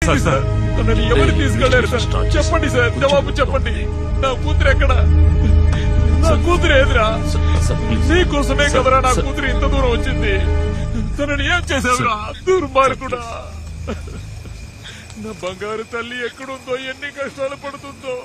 చెప్పండి సార్, నన్ను ఎవరు తీసుకెళ్లారు సార్? చెప్పండి సార్, జవాబు చెప్పండి. నా కూతురు ఎక్కడ? నా కూతురు ఏదిరా? నీకోసమే కదరా నా కూతురు ఇంత దూరం వచ్చింది. తనని ఏం చేశావురా దుర్మార్గుడా? నా బంగారు తల్లి ఎక్కడుందో, ఎన్ని కష్టాలు పడుతుందో.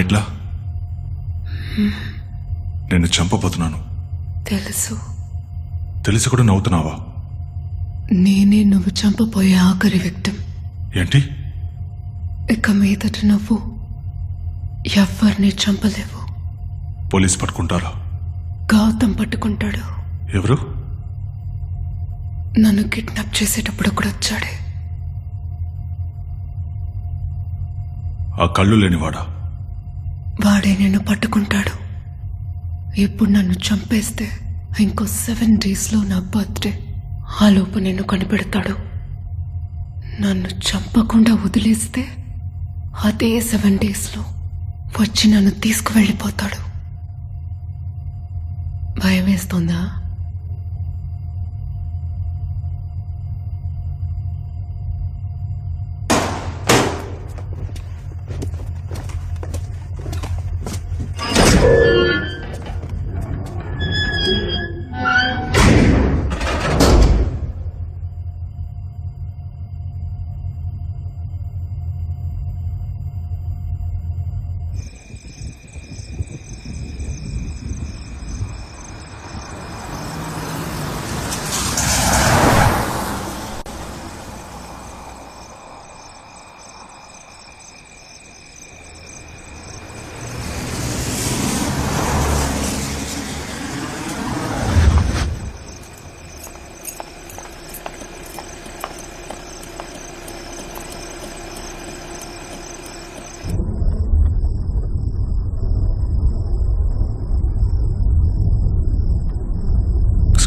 ఎట్లా? నేను చంపబోతున్నాను. తెలుసు. తెలిసి కూడా నవ్వుతున్నావా? నేనే నువ్వు చంపబోయే ఆఖరి విక్టిమ్. ఏంటి? ఇక మీదట నువ్వు ఎవరిని చంపలేవు. పోలీస్ పట్టుకుంటారా? గౌతమ్ పట్టుకుంటాడు. ఎవరు? నన్ను కిడ్నాప్ చేసేటప్పుడు కూడా వచ్చాడే. ఆ కళ్ళు లేనివాడా? వాడే నిన్ను పట్టుకుంటాడు. ఇప్పుడు నన్ను చంపేస్తే ఇంకో 7 days నా బర్త్డే. ఆ లోపు నిన్ను కనిపెడతాడు. నన్ను చంపకుండా వదిలేస్తే అదే 7 days వచ్చి నన్ను తీసుకువెళ్ళిపోతాడు. భయం వేస్తుందా?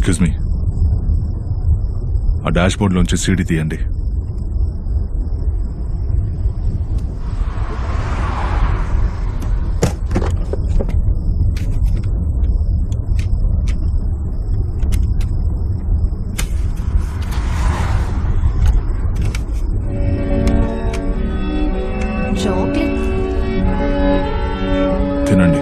ఎక్స్క్యూజ్ మీ, ఆ డాష్ బోర్డ్లోంచి సీడీ తీయండి. తినండి.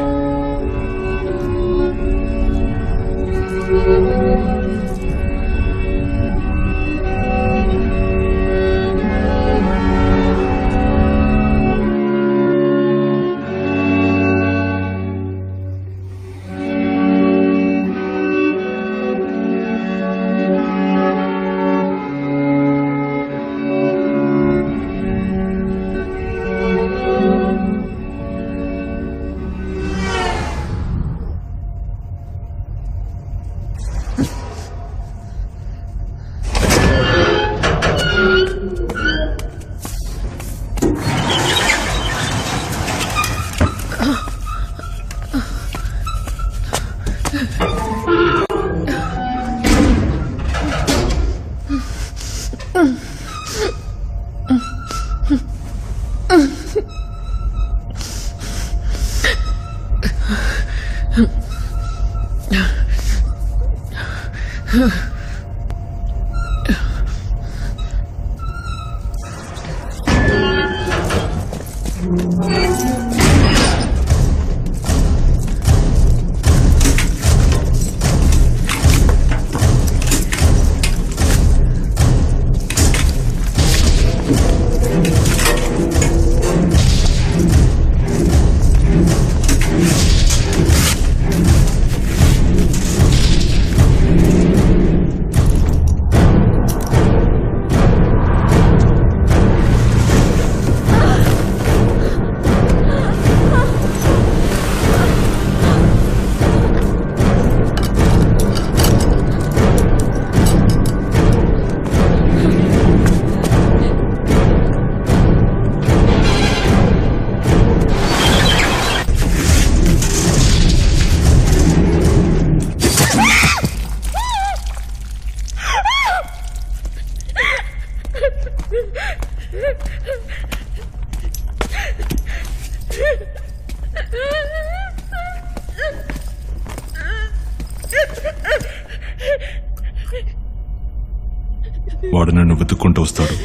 వాడు నిన్ను వెతుక్కుంటూ వస్తాడు,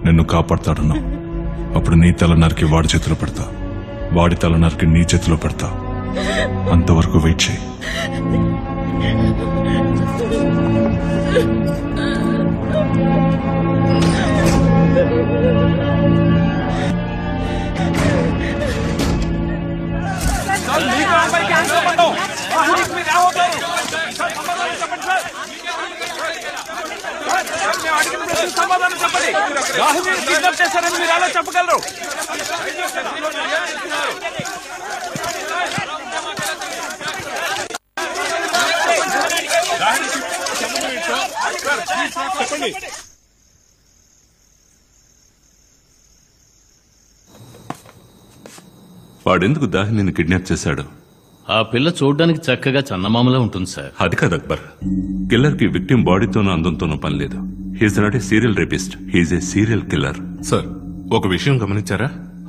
నిన్ను కాపాడతాడన్నావు. అప్పుడు నీ తల నరికి వాడి చేతిలో పెడతా, వాడి తల నరికి నీ చేతిలో పెడతా. అంతవరకు వెయిట్ చేయి. సమాధానం చెప్పండి. రాహుల్ కిడ్నాప్ చేశారని మీరు అలా చెప్పగలరు? చెప్పండి. వాడెందుకు దాహిని కిడ్నాప్ చేశాడు? ఆ పిల్ల చూడ్డానికి చక్కగా చందమామలా ఉంటుంది సార్. అది కాదు అక్బర్, కిల్లర్ కి విక్టిమ్ బాడీతోనూ అందంతోనూ పని లేదు. He's not a serial rapist, he's a serial killer. Sir, ఒక విషయం గమనించారా?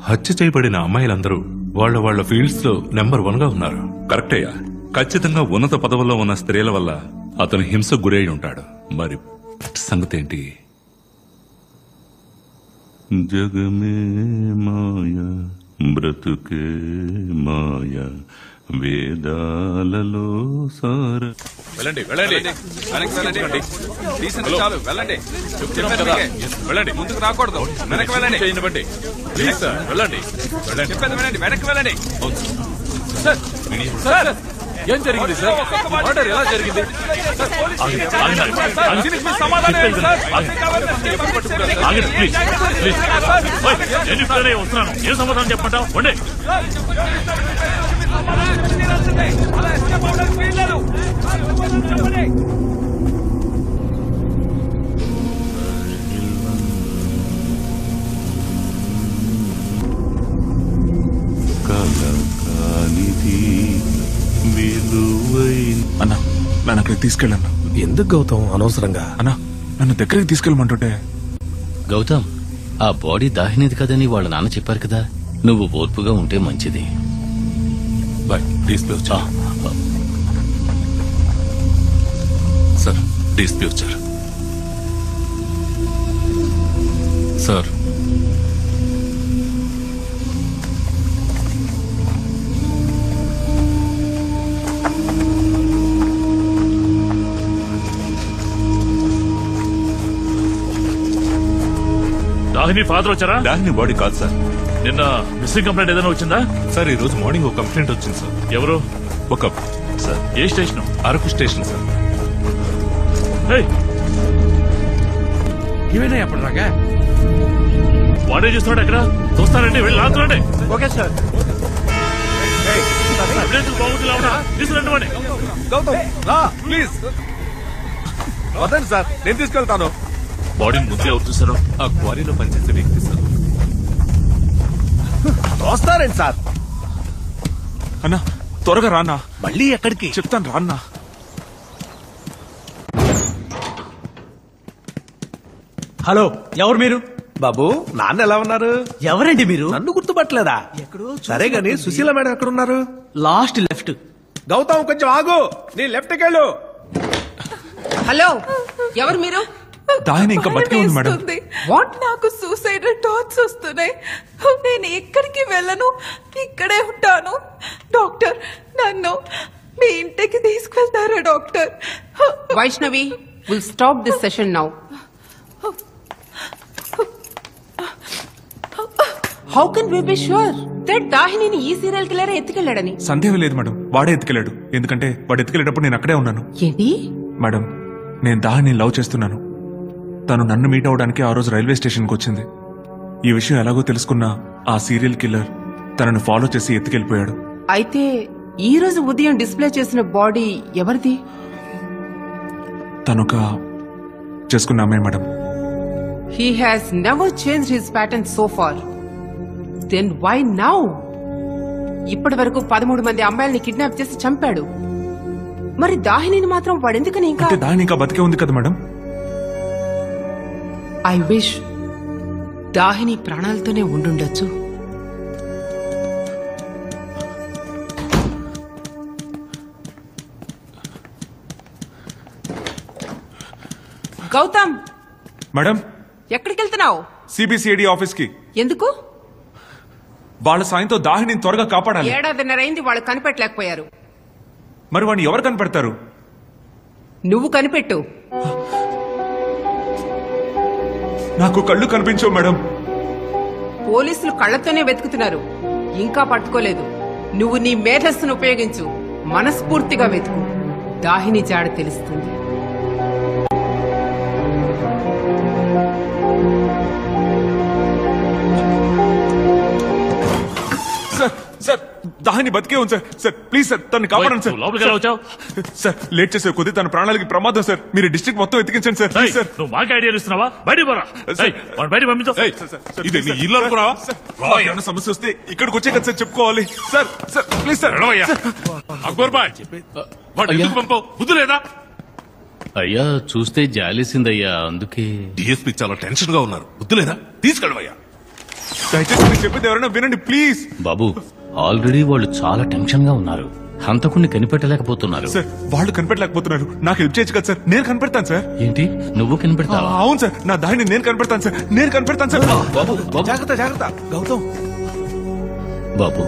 హత్య చేయబడిన అమ్మాయిలందరూ వాళ్ళ ఫీల్డ్స్ లో నెంబర్ 1 గా ఉన్నారు. కరెక్టయ్యా, ఖచ్చితంగా ఉన్నత పదవుల్లో ఉన్న స్త్రీల వల్ల అతను హింసకు గురై ఉంటాడు. మరి సంగతి ఏంటి? జగమే మాయా బ్రతుకే మాయా వేదాలలో సార. వెళ్ళండి వెళ్ళండి వెనక్కి వెళ్ళండి. డీసెంట్ చాలు, వెళ్ళండి. వెళ్ళండి, ముందుకు రాకూడదు. వెనక్కి వెళ్ళండి. చేయండి ప్లీజ్ సార్. వెళ్ళండి వెళ్ళండి, చెప్పేది వినండి. వెనక్కి వెళ్ళండి. సార్ సార్, ఏం జరిగింది సార్? ఆర్డర్ ఎలా జరిగింది? సమాధానం ఏం సమాధానం చెప్పంటావు? అన్నా, నన్ను అక్కడికి తీసుకెళ్ళాను. ఎందుకు గౌతమ్ అనవసరంగా? అన్నా నన్ను దగ్గరికి తీసుకెళ్ళమంటుంటే గౌతమ్, ఆ బాడీ దాహినేది కదని వాళ్ళ నాన్న చెప్పారు కదా, నువ్వు ఓర్పుగా ఉంటే మంచిది. బాయ్, డిస్ప్యూర్ ఆ, సార్, డిస్ప్యూర్ సార్. దాహిని ఫాదర్ వచ్చారా? దాహిని బాడీ కాదు సార్. నిన్న మిస్సింగ్ కంప్లైంట్ ఏదైనా వచ్చిందా? సార్, ఈ రోజు మార్నింగ్ ఒక కంప్లైంట్ వచ్చింది సార్. ఎవరు? ఒక సార్, ఏ స్టేషన్? Araku station sir. ఇవేనా ఎప్పుడు రాగా? వాడే చేస్తున్నాడు ఎక్కడ? చూస్తానండి, వెళ్ళి లాగుతున్నాండి. Okay sir. ఎవిడెన్స్ బాగుంది, తీసుకురండి వాడిని. గౌతమ్ రా ప్లీజ్. వదండి సార్, నేను తీసుకెళ్తాను. బాడీని ముందే ఎవరు చూసారు? ఆ క్వారీలో పనిచేసే వ్యక్తి సార్. వస్తారండి సార్. అన్నా త్వరగా రాన్నా. మళ్ళీ ఎక్కడికి? చెప్తాను రాన్నా. హలో, ఎవరు మీరు? బాబు, నాన్న ఎలా ఉన్నారు? ఎవరండి మీరు? నన్ను గుర్తుపట్టలేదా? సరే గాని సుశీల మేడం ఎక్కడున్నారు? Last left. గౌతమ్ కొంచెం ఆగు, నీ లెఫ్ట్ కెళ్ళు. హలో, ఎవరు మీరు? దాహిని ఇంకా బతికే ఉంది మేడం. వాట్? నాకు సూసైడ్ థాట్స్ వస్తున్నాయి. నేను ఎక్కడికి వెళ్ళను, ఇక్కడే ఉంటాను. డాక్టర్, నన్ను మీ ఇంటికి తీసుకెళ్తారా doctor? Vaishnavi, will stop this session now. How can we be sure that దాహినిని ఈ సీరియల్ కిల్లర్ ఎత్తుకెళ్ళాడని? సందేహం లేదు మేడం, వాడే ఎత్తుకెళ్ళాడు. ఎందుకంటే వాడు ఎత్తుకెళ్ళేటప్పుడు నేను అక్కడే ఉన్నాను. ఏంటి? మేడం, నేను దాహిని లవ్ చేస్తున్నాను. తను నన్ను మీట్ అవడానికి ఆ రోజు రైల్వే స్టేషన్కి వచ్చింది. ఈ విషయం ఎలాగో తెలుసుకున్న ఆ సీరియల్ కిల్లర్ తనను ఫాలో చేసి ఎత్తుకెళ్ళిపోయాడు. అయితే ఈ రోజు ఉదయం డిస్ప్లే చేసిన బాడీ ఎవరిది? తనొక చేసుకున్న అమ్మాయి madam. He has never changed his pattern so far. Then why now? ఇప్పటి వరకు 13 మంది అమ్మాయిల్ని కిడ్నాప్ చేసి చంపాడు. మరి దాహినిని మాత్రం వాడెందుకని ఇంకా? అంటే దాహిని ఇంకా బతికే ఉంది కదా మేడం. ఐ విష్ దాహిని ప్రాణాలతోనే ఉండుండొచ్చు. గౌతమ్, మేడం, ఎక్కడికి వెళ్తున్నావు? సిబిసిఐడి ఆఫీస్ కి. ఎందుకు? వాళ్ళ సాయంతో దాహిని త్వరగా కాపాడాలి. 7:30 అయింది, వాళ్ళు కనిపెట్టలేకపోయారు. మరి వాడిని ఎవరు కనిపెడతారు? నువ్వు కనిపెట్టు. నాకు కళ్ళు కనిపించవు మేడం. పోలీసులు కళ్లతోనే వెతుకుతున్నారు, ఇంకా పట్టుకోలేదు. నువ్వు నీ మేధస్సును ఉపయోగించు, మనస్ఫూర్తిగా వెతుకు. దాహిని జాడ తెలుస్తుంది. సార్, సార్, దాహిని బతికే ఉంది సార్. సార్ ప్లీజ్ సార్, తను కాపాడండి సార్. లోపలికి ఎలా వచ్చావు? సార్, లేట్ చేసే కొద్ది తన ప్రాణాలకి ప్రమాదం సార్. మీరు డిస్ట్రిక్ట్ మొత్తం ఎత్తికించండి సార్. Please sir. నువ్వు మాకు ఐడియా ఇస్తున్నావా? బయటికి పోరా. బయట పంపించు. ఇది నీ ఇల్లు అనుకున్నావా? ఏమైనా సమస్య వస్తే ఇక్కడికి వచ్చే కదా సార్ చెప్పుకోవాలి. Sir, sir please sir. Akbar బాయ్, వాడు ఎందుకు పంపావు? బుద్ధి లేదా? అయ్యా, చూస్తే జాలేసిందయ్యా, అందుకే. డిఎస్పీ చాలా టెన్షన్ గా ఉన్నారు. బుద్ధి లేదా? తీసుకెళ్ళవయ్యా. దయచేసి మీరు చెప్పేది ఎవరైనా వినండి ప్లీజ్. బాబు, ఆల్రెడీ వాళ్ళు చాలా టెన్షన్ గా ఉన్నారు. హంతకుణ్ణి కనిపెట్టలేకపోతున్నారు. సార్, వాళ్ళు కనిపెట్టలేకపోతున్నారు. నాకు హెల్ప్ చేయొచ్చు కదా సార్. నేను కనిపెడతాను సార్. ఏంటి, నువ్వు కనిపెడతావా? అవును సార్, నా దాహిని నేను కనిపెడతాను సార్. నేను కనిపెడతాను సార్. బాబు, బాబు, జాగ్రత్త జాగ్రత్త. గౌతమ్, బాబు,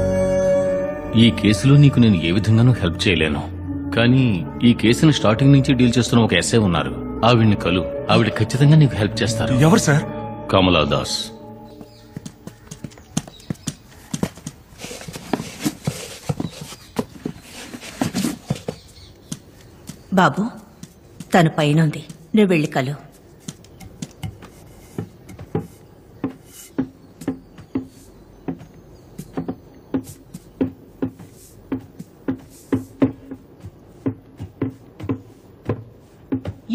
ఈ కేసులో నీకు నేను ఏ విధంగానూ హెల్ప్ చేయలేను. కానీ ఈ కేసుని స్టార్టింగ్ నుంచి డీల్ చేస్తున్న ఒక ఎస్ఐ ఉన్నారు. ఆవిడ్ని కలు, ఆవిడ ఖచ్చితంగా నీకు హెల్ప్ చేస్తారు. ఎవరు సార్? కమలా దాస్. బాబు, తను పైనుంది, నువ్వు వెళ్ళి కలు.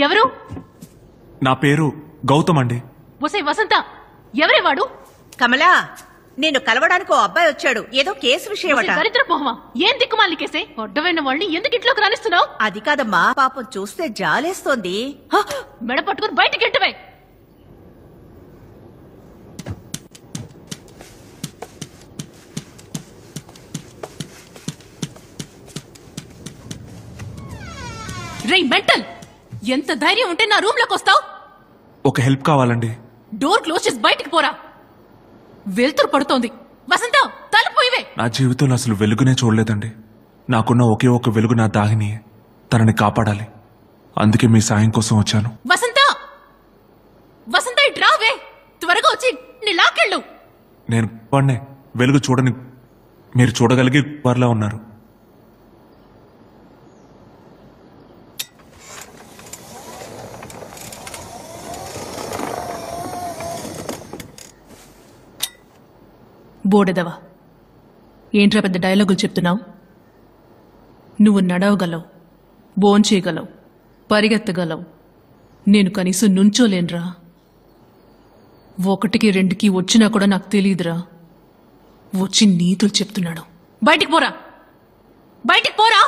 ఎవరు? నా పేరు గౌతమ్ అండి. ఒసే వసంత, ఎవరే వాడు? కమలా, నేను కలవడానికి ఓ అబ్బాయి వచ్చాడు, ఏదో కేసు విషయమట. దరిద్ర మొహమా, ఏం దిక్కుమాలి కేసే? అడ్డమైన వాళ్ళని ఎందుకు ఇంట్లోకి రానిస్తున్నావు? అది కాదమ్మా, పాపం చూస్తే జాలేస్తోంది. మెడ పట్టుకుని బయటికి ఎంటవే. రే మెంటల్, ఎంత ధైర్యం ఉంటే నా రూమ్ లోకి వస్తావు? ఒక హెల్ప్ కావాలండి. డోర్ క్లోజ్ చేసి బయటికి పోరా, వెలుతురు పడుతోంది. వసంత, తలుపుయివే. నా జీవితంలో అసలు వెలుగునే చూడలేదండి. నాకున్న ఒకే ఒక వెలుగు నా దాహిని, తనని కాపాడాలి. అందుకే మీ సాయం కోసం వచ్చాను. వసంత, వసంత ఇటు రావే, త్వరగా వచ్చి నీ లాకెళ్ళు. నేను వాడినే, వెలుగు చూడని మీరు చూడగలిగే వారిలా ఉన్నారు. బోడెదవా, ఏంట్రా పెద్ద డైలాగులు చెప్తున్నావు? నువ్వు నడవగలవు, భోంచేయగలవు, పరిగెత్తగలవు, నేను కనీసం నుంచోలేనురా. 1కి 2కి వచ్చినా కూడా నాకు తెలియదురా. వచ్చి నీతులు చెప్తున్నాడు. బయటికి పోరా, బయటికి పోరా.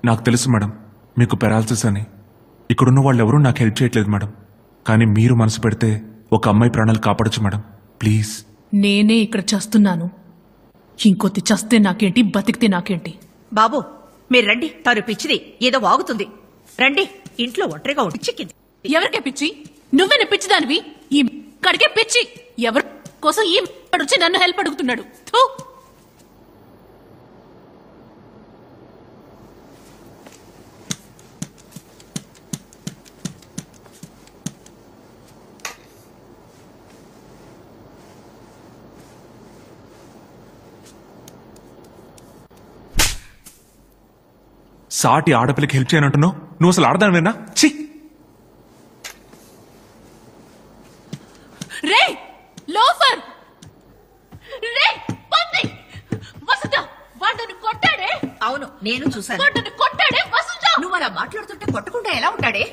నాకు తెలుసు మేడం, మీకు పెరాలసిస్ అని. ఇక్కడున్న వాళ్ళు ఎవరూ నాకు హెల్ప్ చేయట్లేదు మేడం. కానీ మీరు మనసు పెడితే ఒక అమ్మాయి ప్రాణాలు కాపాడచ్చు మేడం. ప్లీజ్. నేనే ఇక్కడ చస్తున్నాను, ఇంకొద్ది చస్తే నాకేంటి, బతికితే నాకేంటి? బాబు మీరు రండి, తను పిచ్చిది, ఏదో వాగుతుంది. రండి, ఇంట్లో ఒంటరిగా ఉండి చిక్కింది. ఎవరికే పిచ్చి? నువ్వేనే పిచ్చిదానివి. ఈ కడికే పిచ్చి. ఎవరి కోసం ఈ వచ్చి నన్ను హెల్ప్ అడుగుతున్నాడు? థూ. సాటి ఆడపిల్లకి హెల్ప్ చేయనంటున్నావు, నువ్వు అసలు ఆడదానివేనా? ఛీ! రే లోఫర్, రే పంది. వసంత, వాడిని కొట్టాడే. అవును, నేను చూశాను. వాడిని కొట్టాడే వసంత. నువ్వు అలా మాట్లాడుతుంటే కొట్టకుండా ఎలా ఉంటాడే?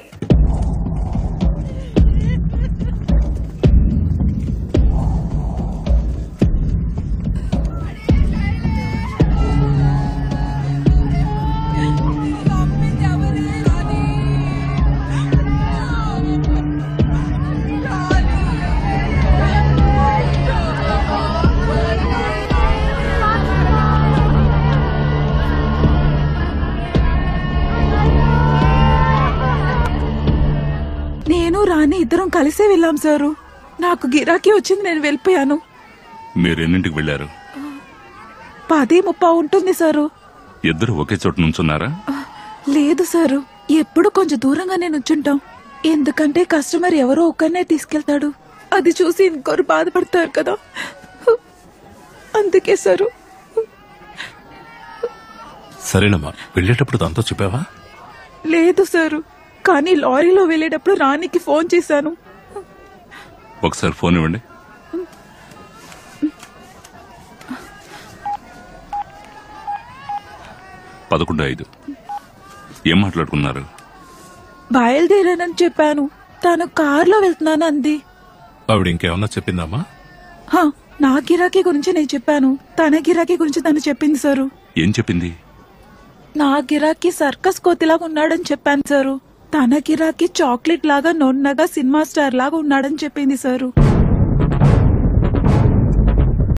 నేను రాని ఇద్దరం కలిసే వెళ్ళాం సారు. నాకు గిరాకీ వచ్చింది, నేను వెళ్ళిపోయాను. మీరెన్నింటికి వెళ్లారు? 10:30 ఉంటుంది సారు. ఇద్దరు ఒకే చోట నుంచున్నారా? లేదు సారు, ఎప్పుడు కొంచెం దూరంగానే నుంచుంటాం. ఎందుకంటే కస్టమర్ ఎవరో ఒకరినే తీసుకెళ్తాడు, అది చూసి ఇంకొకరు బాధపడతారు కదా, అందుకే సారు. సరేనమ్మా, వెళ్ళేటప్పుడు దాంతో చెప్పావా? లేదు సారు, కానీ లారీలో వెళ్ళేటప్పుడు రాణికి ఫోన్ చేశాను. ఒకసారి ఫోన్ ఇవ్వండి. పదకొండు 5. ఏం మాట్లాడుకున్నారు? బయలుదేరానని చెప్పాను, తను కారులో వెళ్తున్నాను అంది. ఆవిడ ఇంకేమన్నా చెప్పిందమ్మా? నా గిరాకీ గురించి నేను చెప్పాను, తన గిరాకీ గురించి తను చెప్పింది సారు. ఏం చెప్పింది? నా గిరాకీ సర్కస్ కోతిలాగా ఉన్నాడని చెప్పాను సారు. తన గిరాకీ చాక్లెట్ లాగా, నొన్నగా, సినిమా స్టార్ లాగా ఉన్నాడని చెప్పింది సారు.